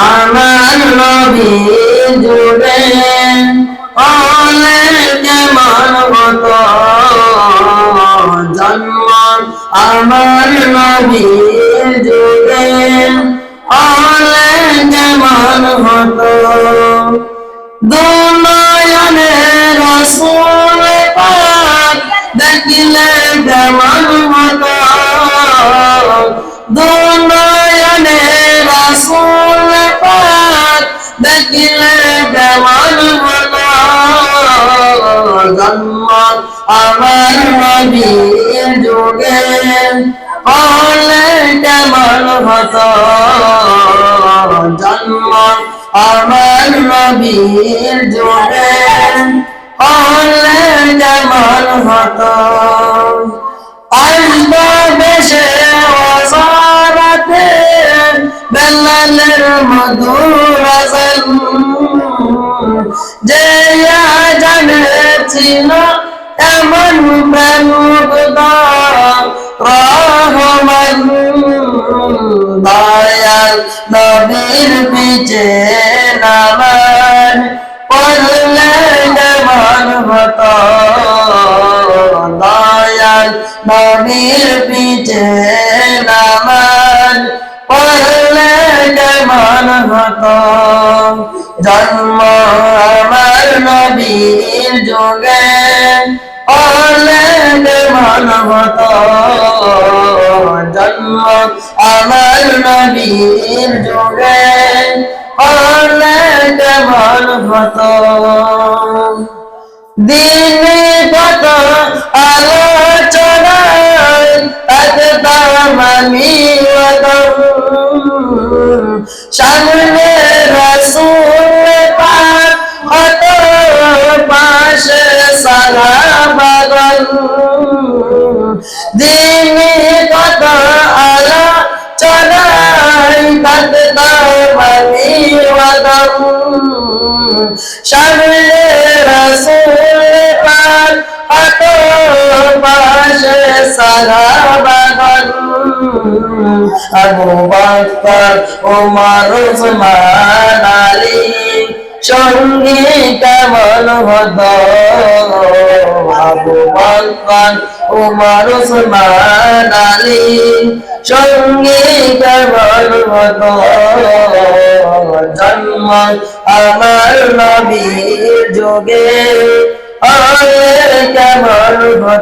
আমার নবীর যুগে হলে কেমন হতো জন্ম আমার নবীর যুগে হলে কেমন হতো দুনয়নে রাসূল পাক দেখিলে কেমন হতো দুনয়নে রাসূল পাক দেখিলে কেমন হতো জন্ম আমার নবীর যুগে হলে কেমন হতো জন্ম আমার নবীর যুগে হলে কেমন হতো আসবে বেশে ওসারাতে বেলালের মধুর আযান যে জানেছিল এমন প্রেমুগ্ধ রহমান দয়াল নবীর পিছে নামাজ পড়লে কেমন হতো দয়াল নবীর পিছে নামাজ পড়লে কেমন হতো জন্ম আমার নবীর যুগে হলে কেমন হতো জন্ম আমার নবীর যুগে হলে কেমন হতো দিনে কত আলোচনায় থাকতাম আমি সামনে রাসূল পাক হতো পাশে সাহাবাগণ দিনে কত আলোচনায় থাকতাম আমি সামনে রাসূল পাক হতো পাশে সাহাবাগণ আবু বকর ওমর উসমান আলী সঙ্গী কেমন হতো আবু বকর ওমর উসমান আলী সঙ্গী কেমন হতো জন্ম আমার নবীর যুগে হলে কেমন হতো